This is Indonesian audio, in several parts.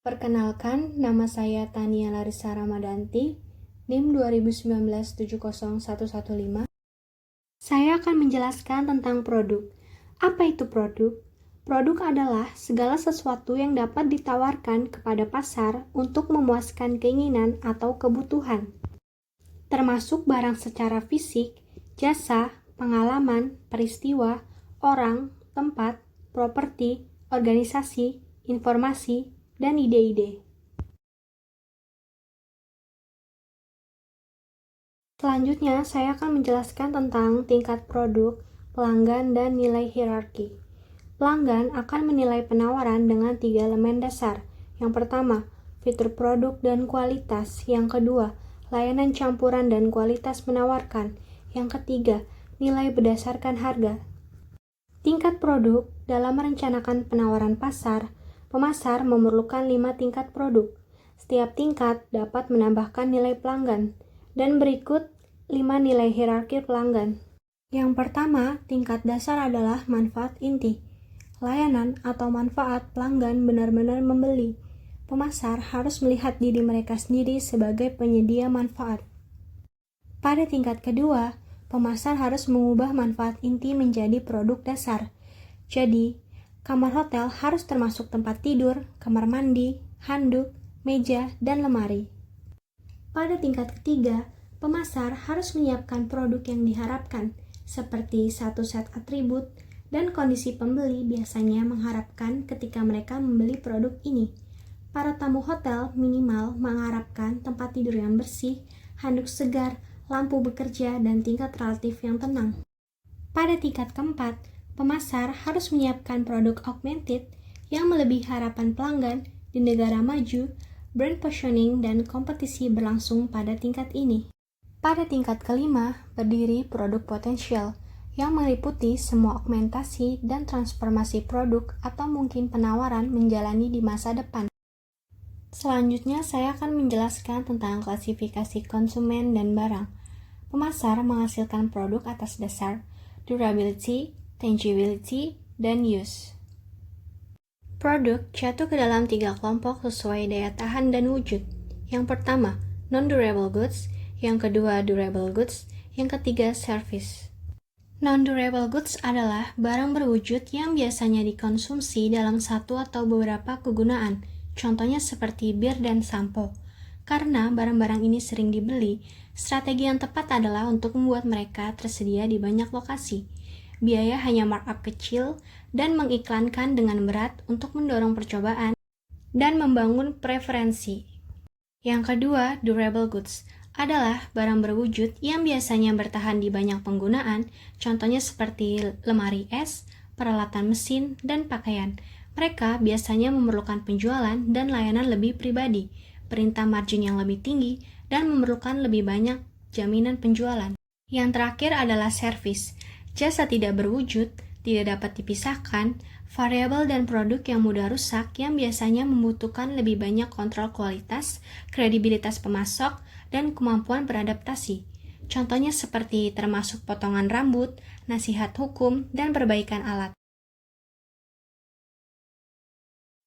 Perkenalkan, nama saya Tania Larissa Ramadanti, NIM 2019-70115. Saya akan menjelaskan tentang produk. Apa itu produk? Produk adalah segala sesuatu yang dapat ditawarkan kepada pasar untuk memuaskan keinginan atau kebutuhan, termasuk barang secara fisik, jasa, pengalaman, peristiwa, orang, tempat, properti, organisasi, informasi, dan ide-ide. Selanjutnya, saya akan menjelaskan tentang tingkat produk, pelanggan, dan nilai hierarki. Pelanggan akan menilai penawaran dengan 3 elemen dasar. Yang pertama, fitur produk dan kualitas. Yang kedua, layanan campuran dan kualitas menawarkan. Yang ketiga, nilai berdasarkan harga. Tingkat produk dalam merencanakan penawaran pasar, pemasar memerlukan 5 tingkat produk. Setiap tingkat dapat menambahkan nilai pelanggan. Dan berikut 5 nilai hierarki pelanggan. Yang pertama, tingkat dasar adalah manfaat inti. Layanan atau manfaat pelanggan benar-benar membeli. Pemasar harus melihat diri mereka sendiri sebagai penyedia manfaat. Pada tingkat kedua, pemasar harus mengubah manfaat inti menjadi produk dasar. Jadi, kamar hotel harus termasuk tempat tidur, kamar mandi, handuk, meja, dan lemari. Pada tingkat ketiga, pemasar harus menyiapkan produk yang diharapkan, seperti satu set atribut, dan kondisi pembeli biasanya mengharapkan ketika mereka membeli produk ini. Para tamu hotel minimal mengharapkan tempat tidur yang bersih, handuk segar, lampu bekerja, dan tingkat relatif yang tenang. Pada tingkat keempat, pemasar harus menyiapkan produk augmented yang melebihi harapan pelanggan di negara maju. Brand positioning dan kompetisi berlangsung pada tingkat ini. Pada tingkat kelima, berdiri produk potensial, yang meliputi semua augmentasi dan transformasi produk atau mungkin penawaran menjalani di masa depan. Selanjutnya, saya akan menjelaskan tentang klasifikasi konsumen dan barang. Pemasar menghasilkan produk atas dasar durability, tangibility, dan use. Produk jatuh ke dalam 3 kelompok sesuai daya tahan dan wujud. Yang pertama, non-durable goods. Yang kedua, durable goods. Yang ketiga, service. Non-durable goods adalah barang berwujud yang biasanya dikonsumsi dalam satu atau beberapa kegunaan. Contohnya seperti bir dan sampo. Karena barang-barang ini sering dibeli, strategi yang tepat adalah untuk membuat mereka tersedia di banyak lokasi. Biaya hanya markup kecil dan mengiklankan dengan berat untuk mendorong percobaan dan membangun preferensi. Yang kedua, durable goods adalah barang berwujud yang biasanya bertahan di banyak penggunaan, contohnya seperti lemari es, peralatan mesin, dan pakaian. Mereka biasanya memerlukan penjualan dan layanan lebih pribadi, perintah margin yang lebih tinggi, dan memerlukan lebih banyak jaminan penjualan. Yang terakhir adalah service. Jasa tidak berwujud, tidak dapat dipisahkan, variabel dan produk yang mudah rusak yang biasanya membutuhkan lebih banyak kontrol kualitas, kredibilitas pemasok, dan kemampuan beradaptasi. Contohnya seperti termasuk potongan rambut, nasihat hukum, dan perbaikan alat.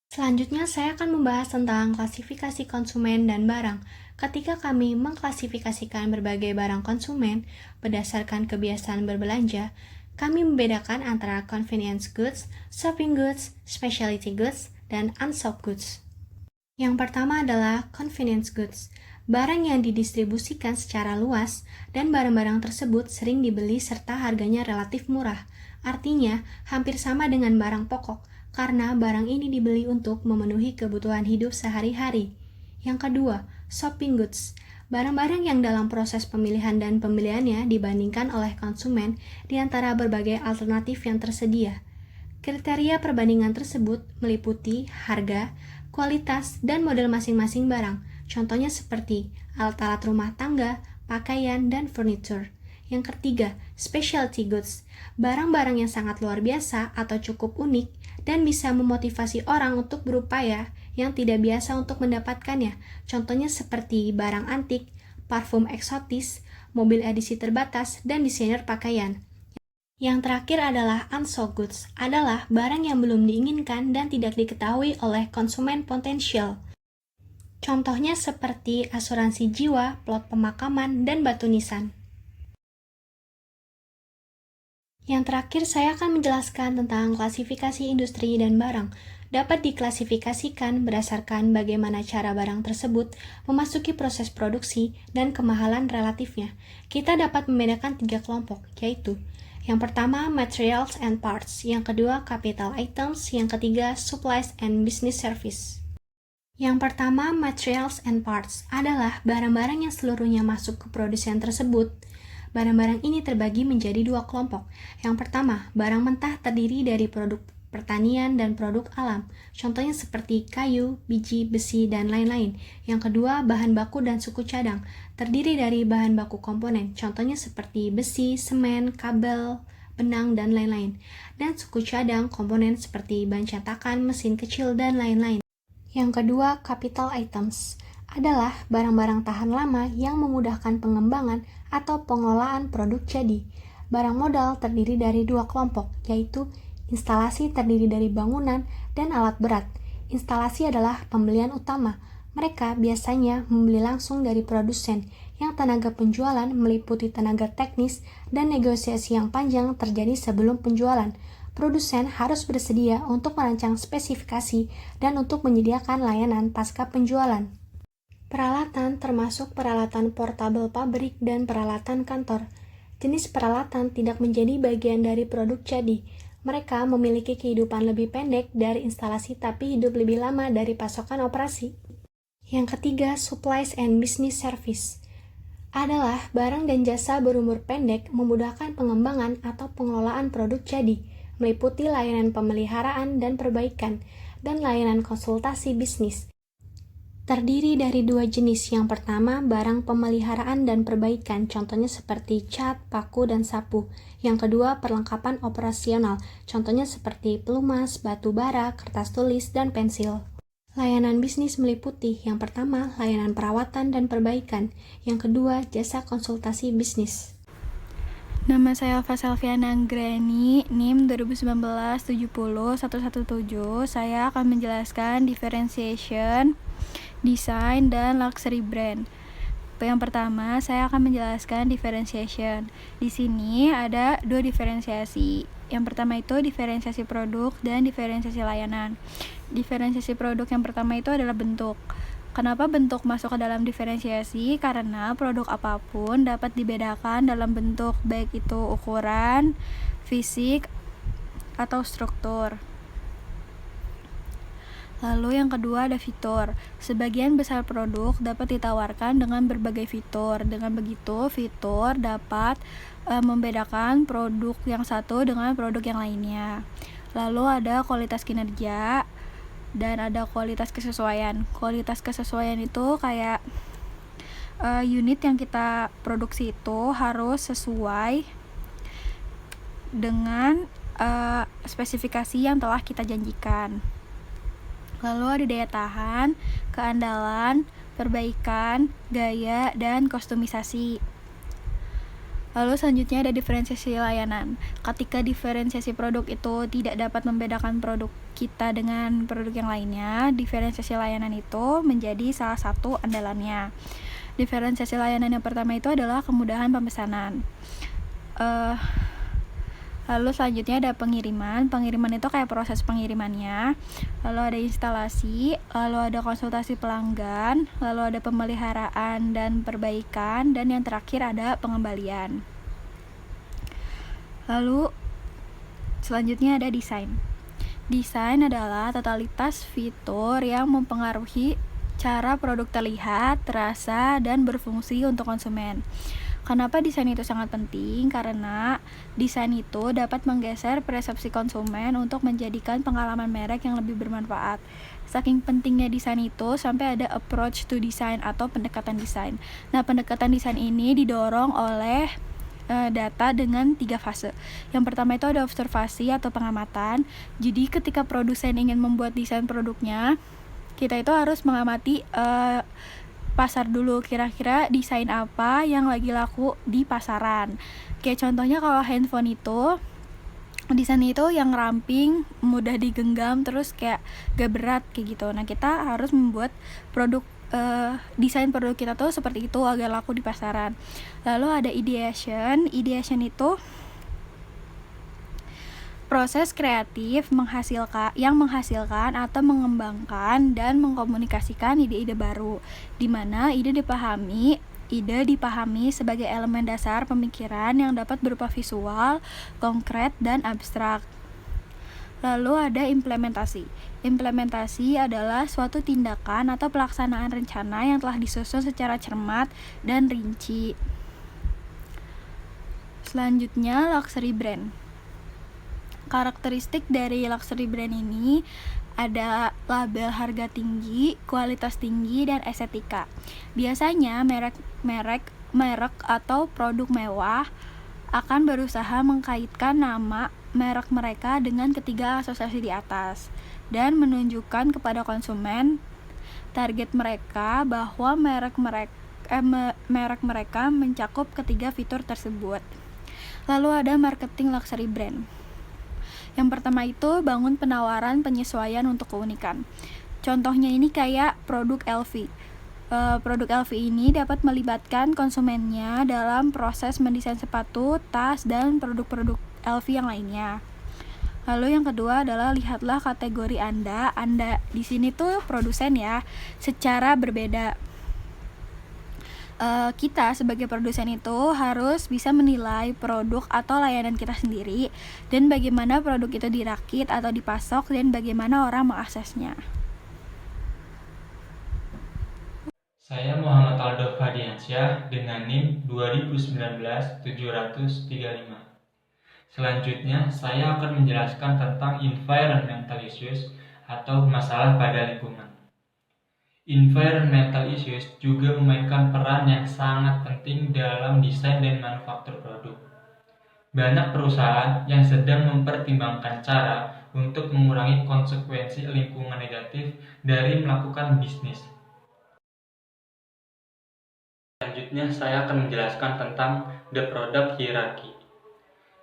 Selanjutnya, saya akan membahas tentang klasifikasi konsumen dan barang. Ketika kami mengklasifikasikan berbagai barang konsumen berdasarkan kebiasaan berbelanja, kami membedakan antara convenience goods, shopping goods, specialty goods, dan unsold goods. Yang pertama adalah convenience goods, barang yang didistribusikan secara luas dan barang-barang tersebut sering dibeli serta harganya relatif murah. Artinya, hampir sama dengan barang pokok, karena barang ini dibeli untuk memenuhi kebutuhan hidup sehari-hari. Yang kedua, shopping goods, barang-barang yang dalam proses pemilihan dan pembeliannya dibandingkan oleh konsumen di antara berbagai alternatif yang tersedia. Kriteria perbandingan tersebut meliputi harga, kualitas, dan model masing-masing barang. Contohnya seperti alat-alat rumah tangga, pakaian, dan furniture. Yang ketiga, specialty goods, barang-barang yang sangat luar biasa atau cukup unik dan bisa memotivasi orang untuk berupaya yang tidak biasa untuk mendapatkannya. Contohnya seperti barang antik, parfum eksotis, mobil edisi terbatas, dan desainer pakaian. Yang terakhir adalah unsold goods, adalah barang yang belum diinginkan dan tidak diketahui oleh konsumen potensial. Contohnya seperti asuransi jiwa, plot pemakaman, dan batu nisan. Yang terakhir, saya akan menjelaskan tentang klasifikasi industri dan barang. Dapat diklasifikasikan berdasarkan bagaimana cara barang tersebut memasuki proses produksi dan kemahalan relatifnya. Kita dapat membedakan 3 kelompok, yaitu yang pertama, materials and parts, yang kedua, capital items, yang ketiga, supplies and business service. Yang pertama, materials and parts, adalah barang-barang yang seluruhnya masuk ke produsen tersebut. Barang-barang ini terbagi menjadi 2 kelompok. Yang pertama, barang mentah terdiri dari produk pertanian dan produk alam, contohnya seperti kayu, biji, besi, dan lain-lain. Yang kedua, bahan baku dan suku cadang, terdiri dari bahan baku komponen, contohnya seperti besi, semen, kabel, benang, dan lain-lain. Dan suku cadang komponen seperti ban cetakan, mesin kecil, dan lain-lain. Yang kedua, capital items, adalah barang-barang tahan lama yang memudahkan pengembangan atau pengelolaan produk jadi. Barang modal terdiri dari 2 kelompok, yaitu instalasi terdiri dari bangunan dan alat berat. Instalasi adalah pembelian utama. Mereka biasanya membeli langsung dari produsen, yang tenaga penjualan meliputi tenaga teknis dan negosiasi yang panjang terjadi sebelum penjualan. Produsen harus bersedia untuk merancang spesifikasi dan untuk menyediakan layanan pasca penjualan. Peralatan termasuk peralatan portabel pabrik dan peralatan kantor. Jenis peralatan tidak menjadi bagian dari produk jadi. Mereka memiliki kehidupan lebih pendek dari instalasi tapi hidup lebih lama dari pasokan operasi. Yang ketiga, supplies and business service, adalah barang dan jasa berumur pendek memudahkan pengembangan atau pengelolaan produk jadi, meliputi layanan pemeliharaan dan perbaikan, dan layanan konsultasi bisnis. Terdiri dari 2 jenis. Yang pertama, barang pemeliharaan dan perbaikan, contohnya seperti cat, paku, dan sapu. Yang kedua, perlengkapan operasional, contohnya seperti pelumas, batu bara, kertas tulis, dan pensil. Layanan bisnis meliputi, yang pertama, layanan perawatan dan perbaikan. Yang kedua, jasa konsultasi bisnis. Nama saya Alfa Selviana Anggreni, NIM 2019-70-117. Saya akan menjelaskan differentiation, desain, dan luxury brand. Yang pertama, saya akan menjelaskan differentiation. Di sini ada 2 diferensiasi. Yang pertama itu diferensiasi produk dan diferensiasi layanan. Diferensiasi produk yang pertama itu adalah bentuk. Kenapa bentuk masuk ke dalam diferensiasi? Karena produk apapun dapat dibedakan dalam bentuk, baik itu ukuran, fisik, atau struktur. Lalu yang kedua ada fitur. Sebagian besar produk dapat ditawarkan dengan berbagai fitur. Dengan begitu, fitur dapat membedakan produk yang satu dengan produk yang lainnya. Lalu ada kualitas kinerja dan ada kualitas kesesuaian. Kualitas kesesuaian itu kayak unit yang kita produksi itu harus sesuai dengan spesifikasi yang telah kita janjikan. Lalu ada daya tahan, keandalan, perbaikan, gaya, dan kostumisasi. Lalu selanjutnya ada diferensiasi layanan. Ketika diferensiasi produk itu tidak dapat membedakan produk kita dengan produk yang lainnya, diferensiasi layanan itu menjadi salah satu andalannya. Diferensiasi layanan yang pertama itu adalah kemudahan pemesanan. Lalu selanjutnya ada pengiriman. Pengiriman itu kayak proses pengirimannya. Lalu ada instalasi, lalu ada konsultasi pelanggan, lalu ada pemeliharaan dan perbaikan, dan yang terakhir ada pengembalian. Lalu selanjutnya ada desain. Desain adalah totalitas fitur yang mempengaruhi cara produk terlihat, terasa, dan berfungsi untuk konsumen. Kenapa desain itu sangat penting? Karena desain itu dapat menggeser persepsi konsumen untuk menjadikan pengalaman merek yang lebih bermanfaat. Saking pentingnya desain itu sampai ada approach to design atau pendekatan desain. Nah, pendekatan desain ini didorong oleh data dengan 3 fase. Yang pertama itu ada observasi atau pengamatan. Jadi ketika produsen ingin membuat desain produknya, kita itu harus mengamati pasar dulu, kira-kira desain apa yang lagi laku di pasaran. Kayak contohnya kalau handphone itu desain itu yang ramping, mudah digenggam, terus kayak gak berat kayak gitu. Nah, kita harus membuat produk desain produk kita tuh seperti itu agar laku di pasaran. Lalu ada ideation itu proses kreatif yang menghasilkan atau mengembangkan dan mengkomunikasikan ide-ide baru, di mana ide dipahami sebagai elemen dasar pemikiran yang dapat berupa visual, konkret, dan abstrak. Lalu ada implementasi. Implementasi adalah suatu tindakan atau pelaksanaan rencana yang telah disusun secara cermat dan rinci. Selanjutnya, luxury brand. Karakteristik dari luxury brand ini ada label harga tinggi, kualitas tinggi, dan estetika. Biasanya merek atau produk mewah akan berusaha mengkaitkan nama merek mereka dengan ketiga asosiasi di atas dan menunjukkan kepada konsumen target mereka bahwa merek mereka mencakup ketiga fitur tersebut. Lalu ada marketing luxury brand. Yang pertama itu bangun penawaran penyesuaian untuk keunikan. Contohnya ini kayak produk LV. Produk LV ini dapat melibatkan konsumennya dalam proses mendesain sepatu, tas, dan produk-produk LV yang lainnya. Lalu yang kedua adalah lihatlah kategori Anda. Anda di sini tuh produsen ya, secara berbeda. Kita sebagai produsen itu harus bisa menilai produk atau layanan kita sendiri dan bagaimana produk itu dirakit atau dipasok dan bagaimana orang mengaksesnya. Saya Muhammad Aldo Fadiansyah dengan NIM 2019-735. Selanjutnya, saya akan menjelaskan tentang environmental issues atau masalah pada lingkungan. Environmental issues juga memainkan peran yang sangat penting dalam desain dan manufaktur produk. Banyak perusahaan yang sedang mempertimbangkan cara untuk mengurangi konsekuensi lingkungan negatif dari melakukan bisnis. Selanjutnya, saya akan menjelaskan tentang the product hierarchy.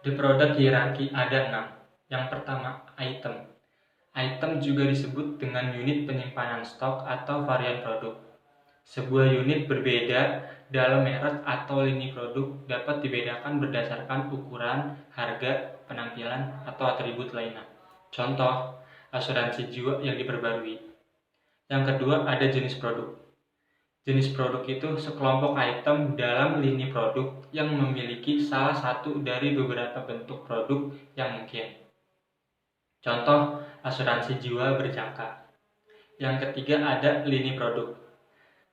The product hierarchy ada 6. Yang pertama, item. Item juga disebut dengan unit penyimpanan stok atau varian produk. Sebuah unit berbeda dalam merek atau lini produk dapat dibedakan berdasarkan ukuran, harga, penampilan, atau atribut lainnya. Contoh, asuransi jiwa yang diperbarui. Yang kedua, ada jenis produk. Jenis produk itu sekelompok item dalam lini produk yang memiliki salah satu dari beberapa bentuk produk yang mungkin. Contoh, asuransi jiwa berjangka. Yang ketiga ada lini produk.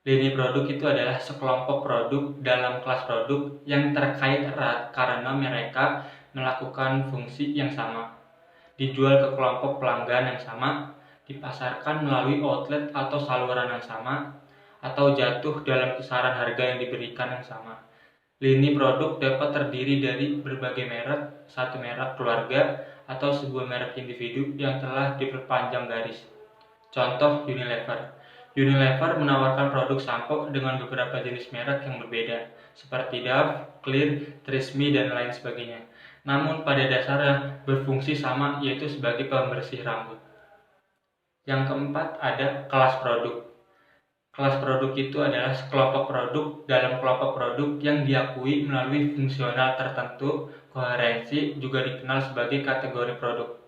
Lini produk itu adalah sekelompok produk dalam kelas produk yang terkait erat karena mereka melakukan fungsi yang sama, dijual ke kelompok pelanggan yang sama, dipasarkan melalui outlet atau saluran yang sama, atau jatuh dalam kisaran harga yang diberikan yang sama. Lini produk dapat terdiri dari berbagai merek, satu merek keluarga, atau sebuah merek individu yang telah diperpanjang garis. Contoh, Unilever. Unilever menawarkan produk sampo dengan beberapa jenis merek yang berbeda, seperti Dove, Clear, Tresemme, dan lain sebagainya. Namun pada dasarnya berfungsi sama, yaitu sebagai pembersih rambut. Yang keempat ada kelas produk. Kelas produk itu adalah sekelompok produk dalam kelompok produk yang diakui melalui fungsional tertentu. Koherensi juga dikenal sebagai kategori produk.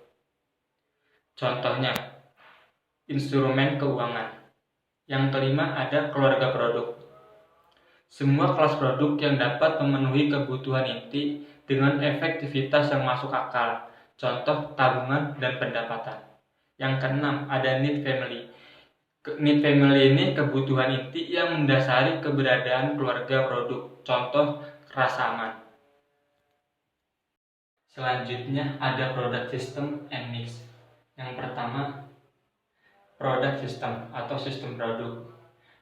Contohnya, instrumen keuangan. Yang kelima ada keluarga produk. Semua kelas produk yang dapat memenuhi kebutuhan inti dengan efektivitas yang masuk akal. Contoh, tabungan dan pendapatan. Yang keenam ada need family. Need family ini kebutuhan inti yang mendasari keberadaan keluarga produk. Contoh, rasa aman. Selanjutnya ada product system and mix. Yang pertama, product system atau sistem produk.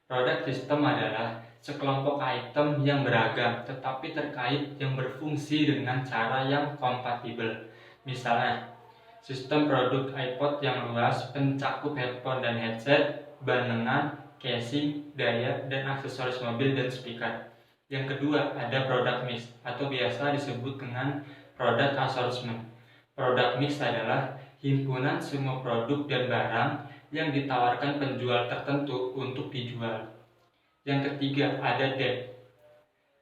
Product system adalah sekelompok item yang beragam tetapi terkait yang berfungsi dengan cara yang kompatibel. Misalnya, sistem produk iPod yang luas mencakup headphone dan headset, ban lengan, casing, daya, dan aksesoris mobil dan speaker. Yang kedua ada product mix atau biasa disebut dengan product assortment. Product mix adalah himpunan semua produk dan barang yang ditawarkan penjual tertentu untuk dijual. Yang ketiga ada depth.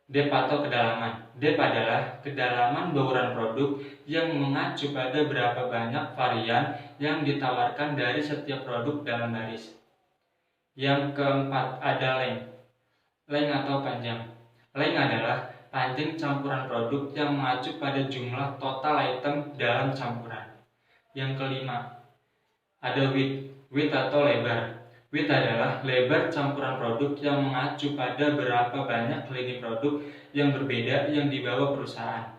Depth atau kedalaman. Depth adalah kedalaman bauran produk yang mengacu pada berapa banyak varian yang ditawarkan dari setiap produk dalam baris. Yang keempat ada length. Length atau panjang. Length adalah panjang campuran produk yang mengacu pada jumlah total item dalam campuran. Yang kelima ada width. Width atau lebar. Width adalah lebar campuran produk yang mengacu pada berapa banyak lini produk yang berbeda yang dibawa perusahaan.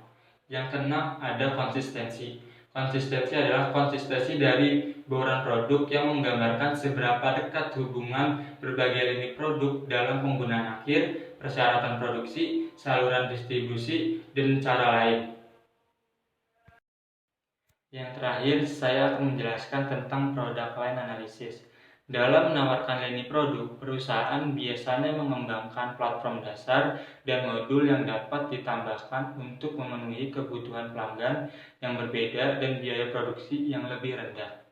Yang keenam ada konsistensi. Konsistensi adalah konsistensi dari bauran produk yang menggambarkan seberapa dekat hubungan berbagai lini produk dalam penggunaan akhir, persyaratan produksi, saluran distribusi, dan cara lain. Yang terakhir, saya akan menjelaskan tentang product line analysis. Dalam menawarkan lini produk, perusahaan biasanya mengembangkan platform dasar dan modul yang dapat ditambahkan untuk memenuhi kebutuhan pelanggan yang berbeda dan biaya produksi yang lebih rendah.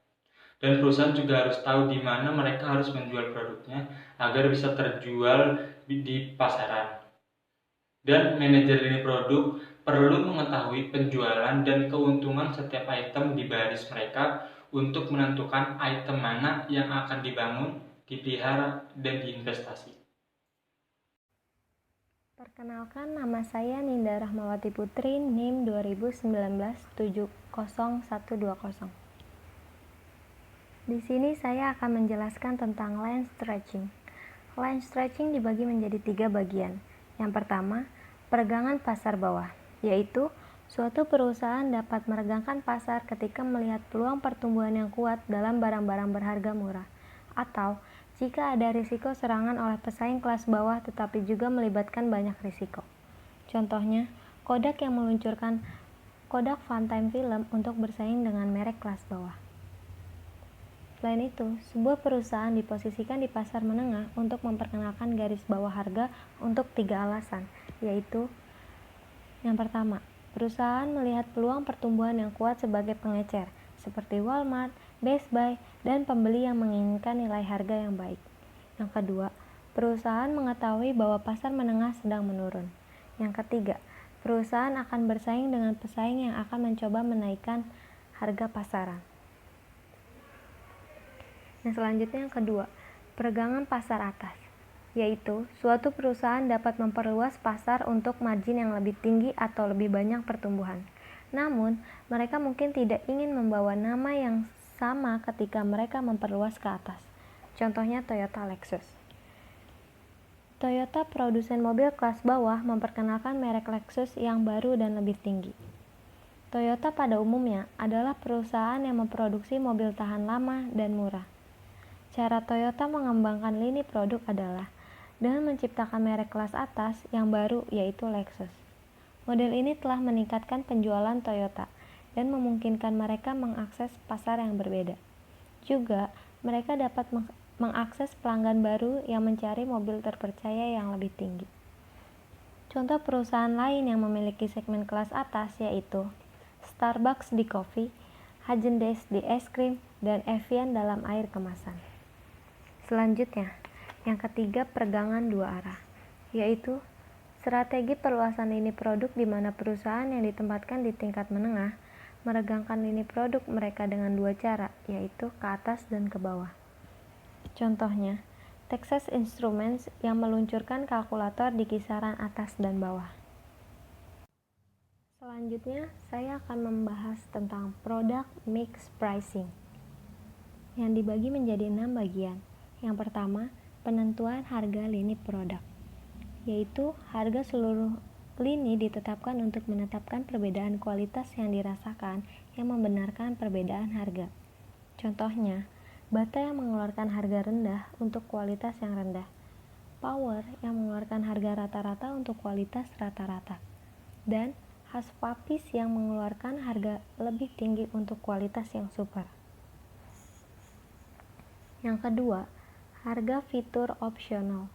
Dan perusahaan juga harus tahu di mana mereka harus menjual produknya agar bisa terjual di pasaran. Dan manajer lini produk perlu mengetahui penjualan dan keuntungan setiap item di baris mereka untuk menentukan item mana yang akan dibangun, dipelihara, dan diinvestasi. Perkenalkan, nama saya Ninda Rahmawati Putri, NIM 2019-70120. Di sini saya akan menjelaskan tentang line stretching. Line stretching dibagi menjadi 3 bagian. Yang pertama, peregangan pasar bawah, yaitu suatu perusahaan dapat meregangkan pasar ketika melihat peluang pertumbuhan yang kuat dalam barang-barang berharga murah, atau jika ada risiko serangan oleh pesaing kelas bawah tetapi juga melibatkan banyak risiko. Contohnya, Kodak yang meluncurkan Kodak Funtime Film untuk bersaing dengan merek kelas bawah. Selain itu, sebuah perusahaan diposisikan di pasar menengah untuk memperkenalkan garis bawah harga untuk 3 alasan, yaitu yang pertama, perusahaan melihat peluang pertumbuhan yang kuat sebagai pengecer, seperti Walmart, Best Buy, dan pembeli yang menginginkan nilai harga yang baik. Yang kedua, perusahaan mengetahui bahwa pasar menengah sedang menurun. Yang ketiga, perusahaan akan bersaing dengan pesaing yang akan mencoba menaikkan harga pasaran. Yang selanjutnya yang kedua, peregangan pasar atas, yaitu suatu perusahaan dapat memperluas pasar untuk margin yang lebih tinggi atau lebih banyak pertumbuhan. Namun, mereka mungkin tidak ingin membawa nama yang sama ketika mereka memperluas ke atas. Contohnya Toyota Lexus. Toyota, produsen mobil kelas bawah, memperkenalkan merek Lexus yang baru dan lebih tinggi. Toyota pada umumnya adalah perusahaan yang memproduksi mobil tahan lama dan murah. Cara Toyota mengembangkan lini produk adalah dengan menciptakan merek kelas atas yang baru, yaitu Lexus. Model ini telah meningkatkan penjualan Toyota dan memungkinkan mereka mengakses pasar yang berbeda. Juga, mereka dapat mengakses pelanggan baru yang mencari mobil terpercaya yang lebih tinggi. Contoh perusahaan lain yang memiliki segmen kelas atas yaitu Starbucks di kopi, Häagen-Dazs di es krim, dan Evian dalam air kemasan. Selanjutnya, yang ketiga, peregangan 2 arah, yaitu strategi perluasan lini produk di mana perusahaan yang ditempatkan di tingkat menengah meregangkan lini produk mereka dengan 2 cara, yaitu ke atas dan ke bawah. Contohnya, Texas Instruments yang meluncurkan kalkulator di kisaran atas dan bawah. Selanjutnya, saya akan membahas tentang product mix pricing yang dibagi menjadi 6 bagian. Yang pertama, penentuan harga lini produk, yaitu harga seluruh lini ditetapkan untuk menetapkan perbedaan kualitas yang dirasakan yang membenarkan perbedaan harga. Contohnya, Bata yang mengeluarkan harga rendah untuk kualitas yang rendah, Power yang mengeluarkan harga rata-rata untuk kualitas rata-rata, dan Hush-Puppies yang mengeluarkan harga lebih tinggi untuk kualitas yang super. Yang kedua, harga fitur opsional.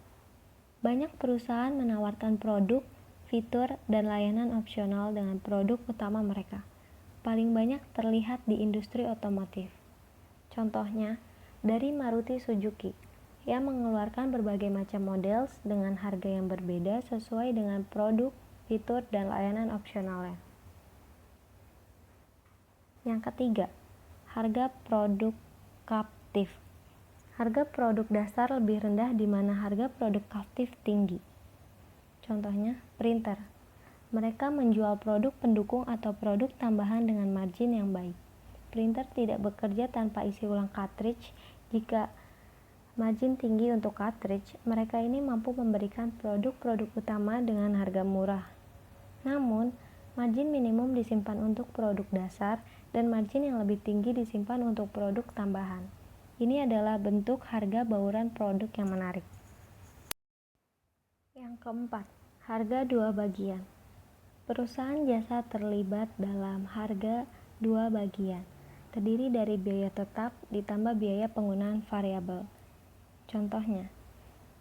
Banyak perusahaan menawarkan produk, fitur, dan layanan opsional dengan produk utama mereka. Paling banyak terlihat di industri otomotif. Contohnya, dari Maruti Suzuki yang mengeluarkan berbagai macam model dengan harga yang berbeda sesuai dengan produk, fitur, dan layanan opsionalnya. Yang ketiga, harga produk kaptif. Harga produk dasar lebih rendah di mana harga produk kaptif tinggi. Contohnya, printer. Mereka menjual produk pendukung atau produk tambahan dengan margin yang baik. Printer tidak bekerja tanpa isi ulang cartridge. Jika margin tinggi untuk cartridge, mereka ini mampu memberikan produk-produk utama dengan harga murah. Namun, margin minimum disimpan untuk produk dasar dan margin yang lebih tinggi disimpan untuk produk tambahan. Ini adalah bentuk harga bauran produk yang menarik. Yang keempat, harga dua bagian. Perusahaan jasa terlibat dalam harga dua bagian, terdiri dari biaya tetap ditambah biaya penggunaan variabel. Contohnya,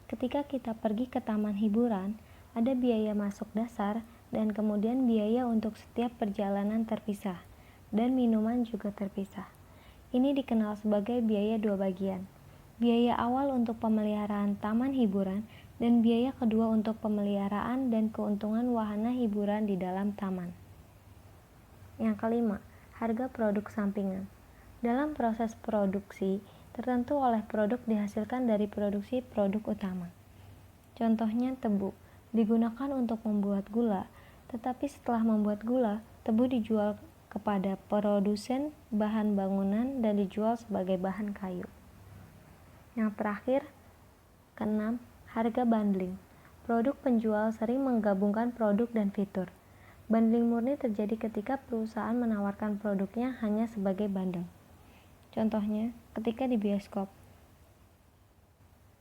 ketika kita pergi ke taman hiburan, ada biaya masuk dasar dan kemudian biaya untuk setiap perjalanan terpisah, dan minuman juga terpisah. Ini dikenal sebagai biaya dua bagian. Biaya awal untuk pemeliharaan taman hiburan dan biaya kedua untuk pemeliharaan dan keuntungan wahana hiburan di dalam taman. Yang kelima, harga produk sampingan. Dalam proses produksi, tertentu oleh produk dihasilkan dari produksi produk utama. Contohnya tebu, digunakan untuk membuat gula, tetapi setelah membuat gula, tebu dijual kepada produsen bahan bangunan dan dijual sebagai bahan kayu. Yang terakhir, keenam, harga bundling. Produk penjual sering menggabungkan produk dan fitur. Bundling murni terjadi ketika perusahaan menawarkan produknya hanya sebagai bundle. Contohnya, ketika di bioskop,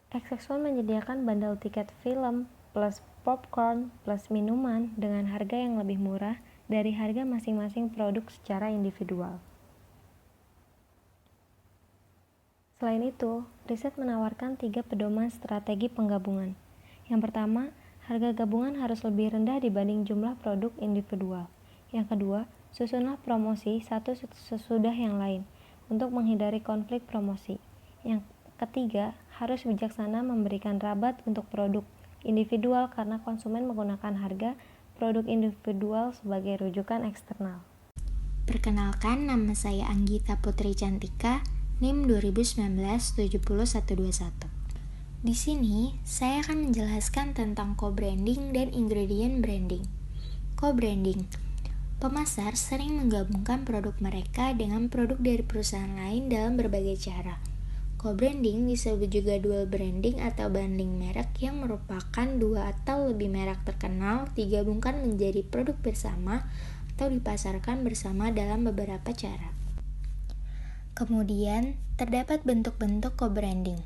XX1 menyediakan bundle tiket film plus popcorn plus minuman dengan harga yang lebih murah dari harga masing-masing produk secara individual. Selain itu, riset menawarkan 3 pedoman strategi penggabungan. Yang pertama, harga gabungan harus lebih rendah dibanding jumlah produk individual. Yang kedua, susunlah promosi satu sesudah yang lain untuk menghindari konflik promosi. Yang ketiga, harus bijaksana memberikan rabat untuk produk individual karena konsumen menggunakan harga produk individual sebagai rujukan eksternal. Perkenalkan, nama saya Anggita Putri Cantika, NIM 2019-70121. Di sini, saya akan menjelaskan tentang co-branding dan ingredient branding. Co-branding. Pemasar sering menggabungkan produk mereka dengan produk dari perusahaan lain dalam berbagai cara. Co-branding disebut juga dual branding atau bundling merek yang merupakan dua atau lebih merek terkenal digabungkan menjadi produk bersama atau dipasarkan bersama dalam beberapa cara. Kemudian, terdapat bentuk-bentuk co-branding.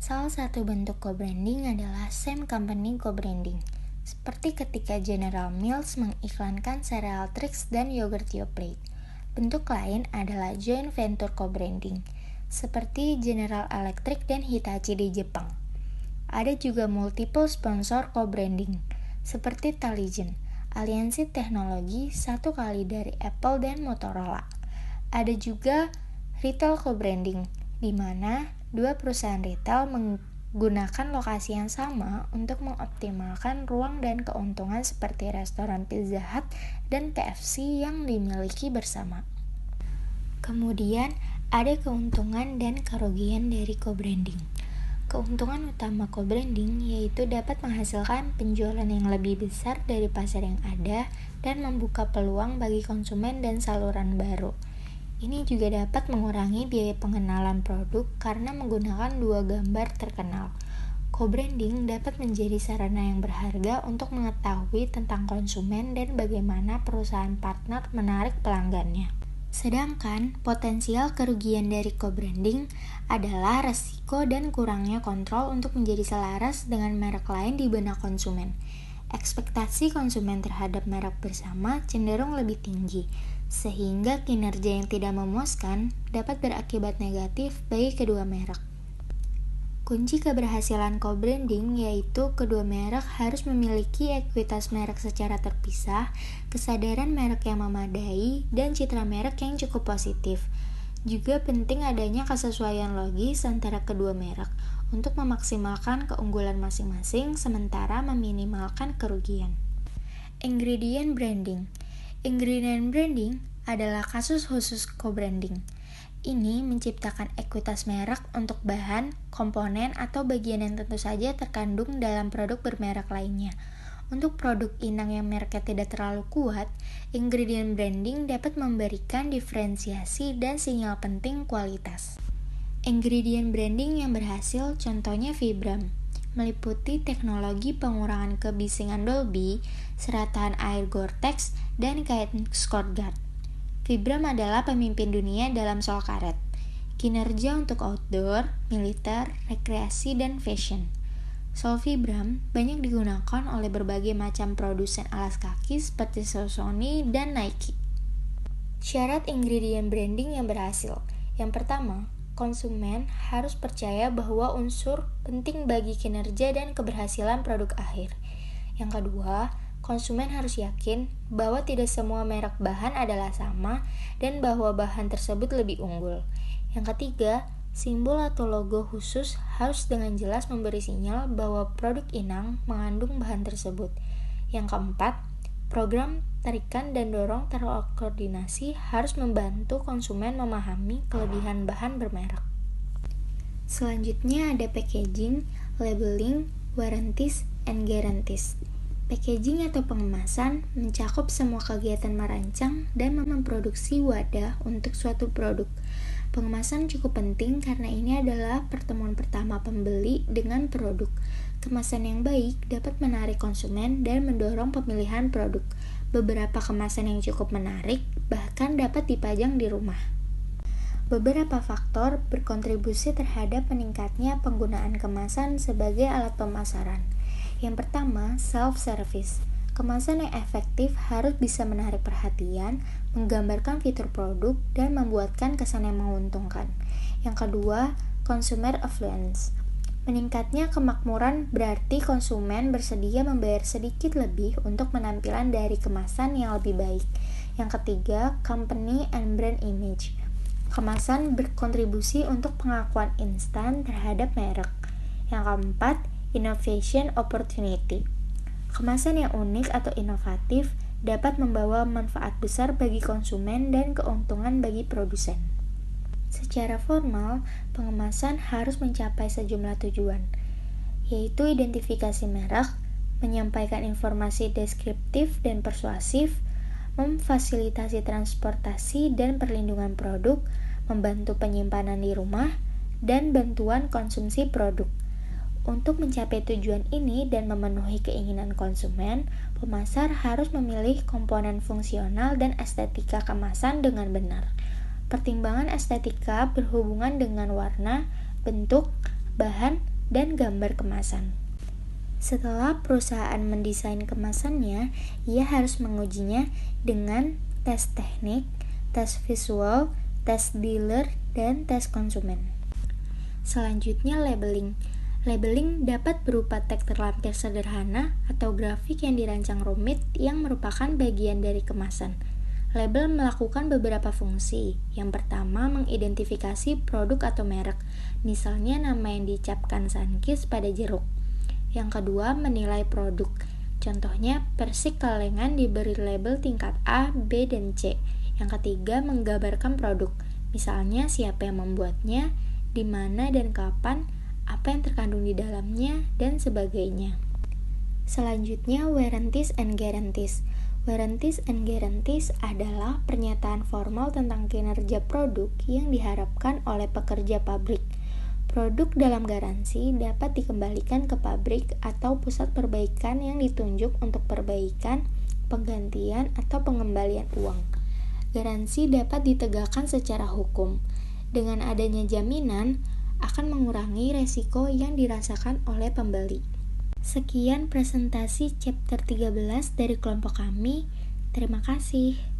Salah satu bentuk co-branding adalah same company co-branding, seperti ketika General Mills mengiklankan Cereal Trix dan yogurt Yoplait. Bentuk lain adalah joint venture co-branding, seperti General Electric dan Hitachi di Jepang. Ada juga multiple sponsor co-branding, seperti Teligent, aliansi teknologi satu kali dari Apple dan Motorola. Ada juga retail co-branding, di mana dua perusahaan retail menggunakan lokasi yang sama untuk mengoptimalkan ruang dan keuntungan seperti restoran Pizza Hut dan KFC yang dimiliki bersama. Kemudian, ada keuntungan dan kerugian dari co-branding. Keuntungan utama co-branding yaitu dapat menghasilkan penjualan yang lebih besar dari pasar yang ada dan membuka peluang bagi konsumen dan saluran baru. Ini juga dapat mengurangi biaya pengenalan produk karena menggunakan dua gambar terkenal. Co-branding dapat menjadi sarana yang berharga untuk mengetahui tentang konsumen dan bagaimana perusahaan partner menarik pelanggannya. Sedangkan potensial kerugian dari co-branding adalah resiko dan kurangnya kontrol untuk menjadi selaras dengan merek lain di benak konsumen. Ekspektasi konsumen terhadap merek bersama cenderung lebih tinggi, sehingga kinerja yang tidak memuaskan dapat berakibat negatif bagi kedua merek. Kunci keberhasilan co-branding yaitu kedua merek harus memiliki ekuitas merek secara terpisah, kesadaran merek yang memadai, dan citra merek yang cukup positif. Juga penting adanya kesesuaian logis antara kedua merek untuk memaksimalkan keunggulan masing-masing sementara meminimalkan kerugian. Ingredient branding. Ingredient branding adalah kasus khusus co-branding. Ini menciptakan ekuitas merek untuk bahan, komponen, atau bagian yang tentu saja terkandung dalam produk bermerek lainnya. Untuk produk inang yang mereknya tidak terlalu kuat, ingredient branding dapat memberikan diferensiasi dan sinyal penting kualitas. Ingredient branding yang berhasil contohnya Vibram, meliputi teknologi pengurangan kebisingan Dolby, seratan air Gore-Tex, dan kain Scotguard. Vibram adalah pemimpin dunia dalam soal karet, kinerja untuk outdoor, militer, rekreasi, dan fashion. Sol Vibram banyak digunakan oleh berbagai macam produsen alas kaki seperti Sony dan Nike. Syarat ingredient branding yang berhasil. Yang pertama, konsumen harus percaya bahwa unsur penting bagi kinerja dan keberhasilan produk akhir. Yang kedua, konsumen harus yakin bahwa tidak semua merek bahan adalah sama dan bahwa bahan tersebut lebih unggul. Yang ketiga, simbol atau logo khusus harus dengan jelas memberi sinyal bahwa produk inang mengandung bahan tersebut. Yang keempat, program tarikan dan dorong terkoordinasi harus membantu konsumen memahami kelebihan bahan bermerek. Selanjutnya ada packaging, labeling, warranties, and guarantees. Packaging atau pengemasan mencakup semua kegiatan merancang dan memproduksi wadah untuk suatu produk. Pengemasan cukup penting karena ini adalah pertemuan pertama pembeli dengan produk. Kemasan yang baik dapat menarik konsumen dan mendorong pemilihan produk. Beberapa kemasan yang cukup menarik bahkan dapat dipajang di rumah. Beberapa faktor berkontribusi terhadap meningkatnya penggunaan kemasan sebagai alat pemasaran. Yang pertama, self-service. Kemasan yang efektif harus bisa menarik perhatian, menggambarkan fitur produk, dan membuatkan kesan yang menguntungkan. Yang kedua, consumer affluence. Meningkatnya kemakmuran berarti konsumen bersedia membayar sedikit lebih untuk penampilan dari kemasan yang lebih baik. Yang ketiga, company and brand image. Kemasan berkontribusi untuk pengakuan instan terhadap merek. Yang keempat, innovation opportunity. Kemasan yang unik atau inovatif dapat membawa manfaat besar bagi konsumen dan keuntungan bagi produsen. Secara formal, pengemasan harus mencapai sejumlah tujuan, yaitu identifikasi merek, menyampaikan informasi deskriptif dan persuasif, memfasilitasi transportasi dan perlindungan produk, membantu penyimpanan di rumah, dan bantuan konsumsi produk. Untuk mencapai tujuan ini dan memenuhi keinginan konsumen, pemasar harus memilih komponen fungsional dan estetika kemasan dengan benar. Pertimbangan estetika berhubungan dengan warna, bentuk, bahan, dan gambar kemasan. Setelah perusahaan mendesain kemasannya, ia harus mengujinya dengan tes teknik, tes visual, tes dealer, dan tes konsumen. Selanjutnya, labeling. Labeling dapat berupa teks terlampir sederhana atau grafik yang dirancang rumit yang merupakan bagian dari kemasan. Label melakukan beberapa fungsi. Yang pertama, mengidentifikasi produk atau merek, misalnya nama yang dicapkan Sunkist pada jeruk. Yang kedua, menilai produk. Contohnya, persik kalengan diberi label tingkat A, B, dan C. Yang ketiga, menggambarkan produk, misalnya siapa yang membuatnya, di mana dan kapan, apa yang terkandung di dalamnya, dan sebagainya. Selanjutnya, warranties and guarantees. Warranties and guarantees adalah pernyataan formal tentang kinerja produk yang diharapkan oleh pekerja pabrik. Produk dalam garansi dapat dikembalikan ke pabrik atau pusat perbaikan yang ditunjuk untuk perbaikan, penggantian, atau pengembalian uang. Garansi dapat ditegakkan secara hukum. Dengan adanya jaminan, akan mengurangi resiko yang dirasakan oleh pembeli. Sekian presentasi chapter 13 dari kelompok kami. Terima kasih.